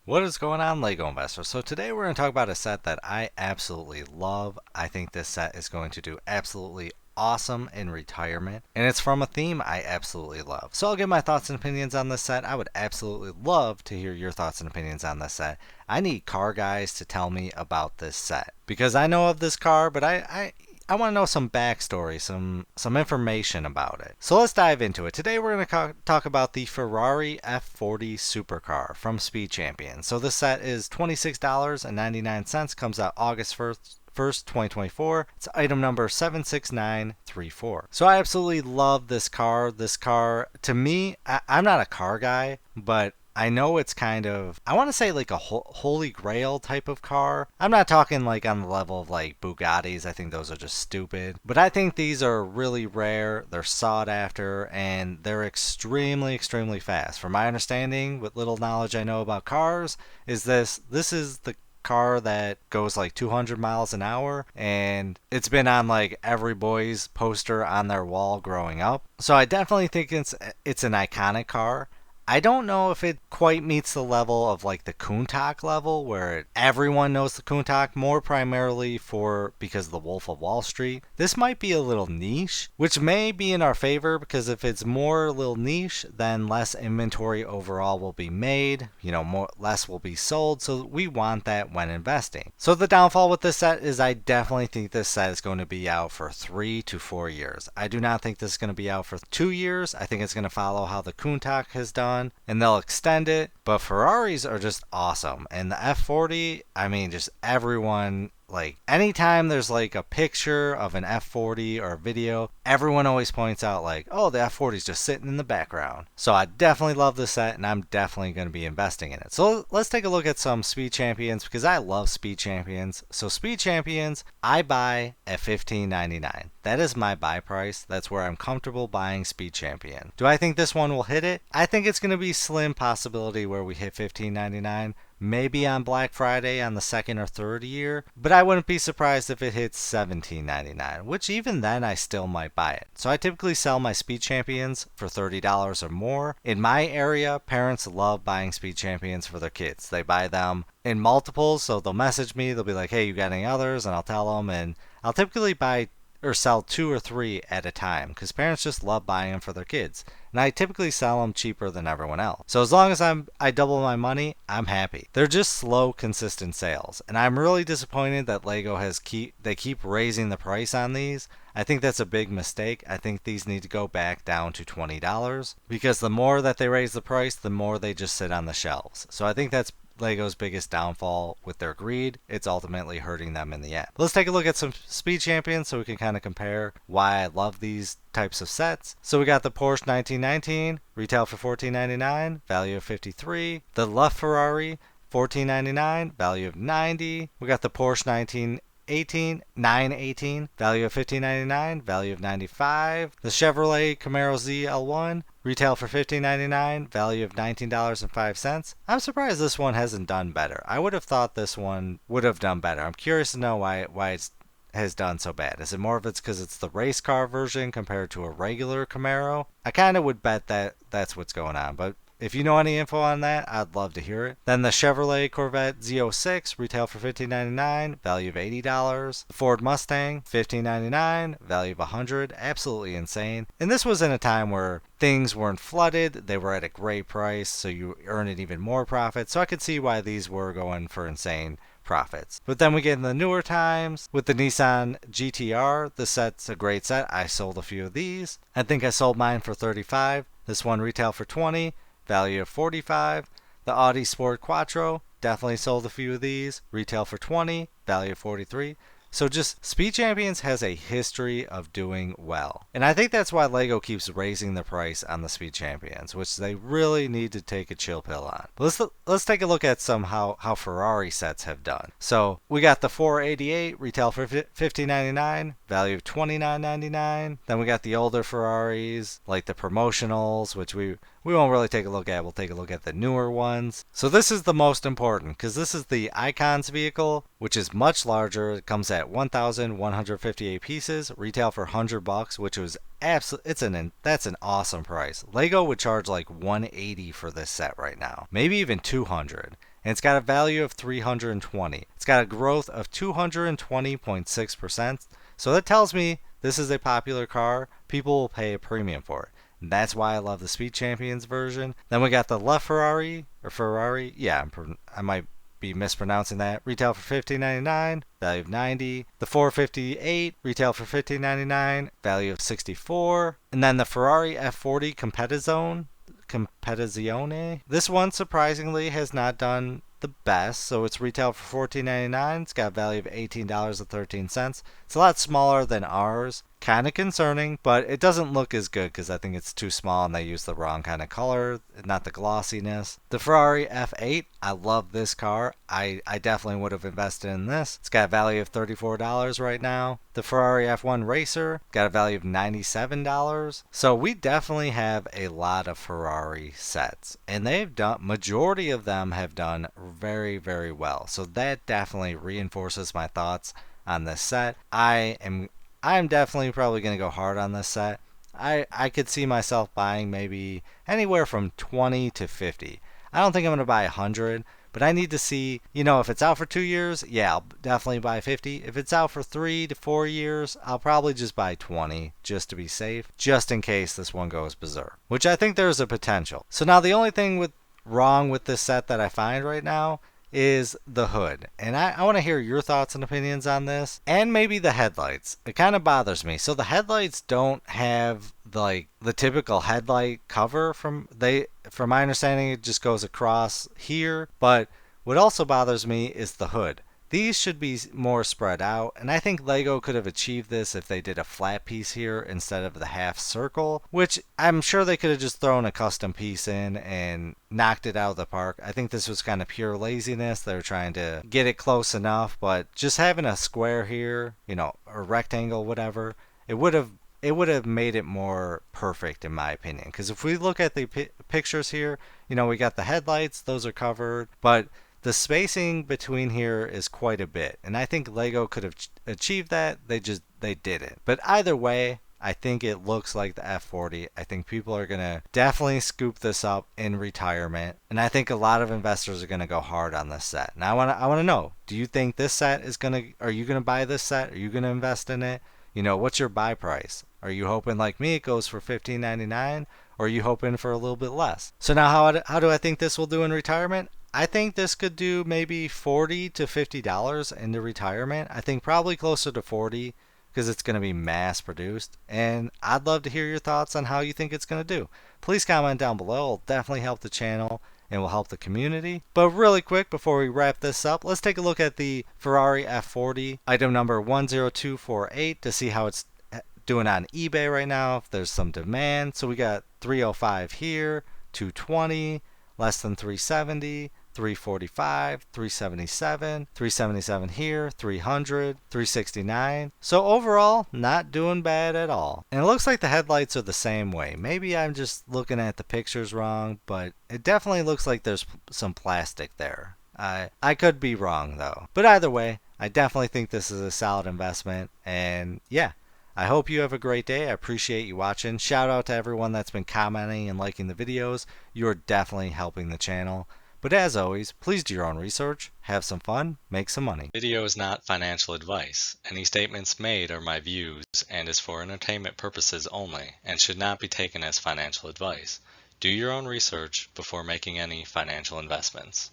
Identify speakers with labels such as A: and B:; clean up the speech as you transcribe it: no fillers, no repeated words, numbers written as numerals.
A: What is going on, Lego investors? So today we're going to talk about a set that I absolutely love. I think this set is going to do absolutely awesome in retirement, and it's from a theme I absolutely love. So I'll give my thoughts and opinions on this set. I would absolutely love to hear your thoughts and opinions on this set. I need car guys to tell me about this set because I know of this car, but I want to know some backstory, some information about it. So let's dive into it. Today we're going to talk about the Ferrari F40 supercar from Speed Champion. So this set is $26.99, comes out August 1st, 2024. It's item number 76934. So I absolutely love this car. This car, to me, I'm not a car guy, but I know it's kind of, I want to say like a holy grail type of car. I'm not talking like on the level of like Bugattis. I think those are just stupid. But I think these are really rare. They're sought after and they're extremely, extremely fast. From my understanding, with little knowledge I know about cars, is this is the car that goes like 200 miles an hour, and it's been on like every boy's poster on their wall growing up. So I definitely think it's an iconic car. I don't know if it quite meets the level of like the Countach level where everyone knows the Countach, more primarily because of the Wolf of Wall Street. This might be a little niche, which may be in our favor because if it's more a little niche, then less inventory overall will be made, less will be sold. So we want that when investing. So the downfall with this set is I definitely think this set is going to be out for 3 to 4 years. I do not think this is going to be out for 2 years. I think it's going to follow how the Countach has done, and they'll extend it. But Ferraris are just awesome, and the F40, I mean, just everyone, like anytime there's like a picture of an F40 or a video, everyone always points out like, oh, the F40 is just sitting in the background. So I definitely love this set, and I'm definitely going to be investing in it. So let's take a look at some Speed Champions because I love Speed Champions. So Speed Champions, I buy at $15.99. That is my buy price. That's where I'm comfortable buying Speed Champion. Do I think this one will hit it? I think it's going to be slim possibility where we hit $15.99. Maybe on Black Friday on the second or third year, but I wouldn't be surprised if it hits $17.99, which even then I still might buy it. So I typically sell my Speed Champions for $30 or more. In my area, parents love buying Speed Champions for their kids. They buy them in multiples, so they'll message me, they'll be like, hey, you got any others? And I'll tell them, and I'll typically buy or sell 2 or 3 at a time because parents just love buying them for their kids. And I typically sell them cheaper than everyone else. So as long as I double my money, I'm happy. They're just slow, consistent sales. And I'm really disappointed that Lego they keep raising the price on these. I think that's a big mistake. I think these need to go back down to $20 because the more that they raise the price, the more they just sit on the shelves. So I think that's Lego's biggest downfall with their greed. It's ultimately hurting them in the end. Let's take a look at some Speed Champions so we can kind of compare why I love these types of sets. So we got the Porsche 1919, retail for $14.99, value of $53. The LaFerrari, $14.99, value of $90. We got the Porsche 918, value of $15.99, value of $95. The Chevrolet Camaro ZL1, retail for $15.99, value of $19.05. I'm surprised this one hasn't done better. I would have thought this one would have done better. I'm curious to know why it has done so bad. Is it more of it's because it's the race car version compared to a regular Camaro? I kind of would bet that that's what's going on, but if you know any info on that, I'd love to hear it. Then the Chevrolet Corvette Z06, retail for $15.99, value of $80. The Ford Mustang, $15.99, value of $100. Absolutely insane. And this was in a time where things weren't flooded. They were at a great price, so you earn it even more profit. So I could see why these were going for insane profits. But then we get in the newer times with the Nissan GTR. The set's a great set. I sold a few of these. I think I sold mine for $35. This one retail for $20. Value of $45. The Audi Sport Quattro, definitely sold a few of these. Retail for $20, value of $43. So just Speed Champions has a history of doing well. And I think that's why Lego keeps raising the price on the Speed Champions, which they really need to take a chill pill on. Let's take a look at how Ferrari sets have done. So we got the 488, retail for $15.99, value of $29.99. Then we got the older Ferraris, like the promotionals, which we won't really take a look at. We'll take a look at the newer ones. So this is the most important because this is the Icons vehicle, which is much larger. It comes at 1,158 pieces, retail for $100, which was that's an awesome price. Lego would charge like $180 for this set right now, maybe even $200. and it's got a value of 320. It's got a growth of 220.6%. So that tells me this is a popular car. People will pay a premium for it. And that's why I love the Speed Champions version. Then we got the Ferrari. Yeah, I might be mispronouncing that. Retail for $15.99, value of $90. The 458 retail for $15.99, value of $64. And then the Ferrari F40 Competizione. This one surprisingly has not done the best, so it's retail for $14.99. It's got a value of $18.13. It's a lot smaller than ours. Kind of concerning, but it doesn't look as good because I think it's too small and they use the wrong kind of color, not the glossiness. The Ferrari F8, I love this car. I definitely would have invested in this. It's got a value of $34 right now. The Ferrari F1 Racer got a value of $97. So we definitely have a lot of Ferrari sets, and majority of them have done very, very well. So that definitely reinforces my thoughts on this set. I'm definitely probably going to go hard on this set. I could see myself buying maybe anywhere from 20 to 50. I don't think I'm going to buy 100, but I need to see, if it's out for 2 years, yeah, I'll definitely buy 50. If it's out for 3 to 4 years, I'll probably just buy 20 just to be safe, just in case this one goes berserk, which I think there's a potential. So now the only thing wrong with this set that I find right now is the hood. And I want to hear your thoughts and opinions on this, and maybe the headlights. It kind of bothers me. So the headlights don't have the typical headlight cover from my understanding it just goes across here, but what also bothers me is the hood. These should be more spread out, and I think Lego could have achieved this if they did a flat piece here instead of the half circle, which I'm sure they could have just thrown a custom piece in and knocked it out of the park. I think this was kind of pure laziness. They were trying to get it close enough, but just having a square here, or rectangle, whatever, it would have made it more perfect in my opinion. Because if we look at the pictures here, we got the headlights, those are covered, but the spacing between here is quite a bit, and I think Lego could have achieved that. They didn't. But either way, I think it looks like the F40. I think people are gonna definitely scoop this up in retirement, and I think a lot of investors are gonna go hard on this set. Now I wanna know, do you think this set are you gonna buy this set? Are you gonna invest in it? What's your buy price? Are you hoping like me it goes for $15.99, or are you hoping for a little bit less? So now how do I think this will do in retirement? I think this could do maybe $40 to $50 into retirement. I think probably closer to 40 because it's going to be mass produced. And I'd love to hear your thoughts on how you think it's going to do. Please comment down below. It'll definitely help the channel and will help the community. But really quick before we wrap this up, let's take a look at the Ferrari F40 item number 10248 to see how it's doing on eBay right now, if there's some demand. So we got 305 here, 220, less than 370, 345, 377, 377 here, 300, 369. So overall, not doing bad at all. And it looks like the headlights are the same way. Maybe I'm just looking at the pictures wrong, but it definitely looks like there's some plastic there. I could be wrong though. But either way, I definitely think this is a solid investment, and yeah. I hope you have a great day. I appreciate you watching. Shout out to everyone that's been commenting and liking the videos. You are definitely helping the channel. But as always, please do your own research, have some fun, make some money.
B: Video is not financial advice. Any statements made are my views and is for entertainment purposes only and should not be taken as financial advice. Do your own research before making any financial investments.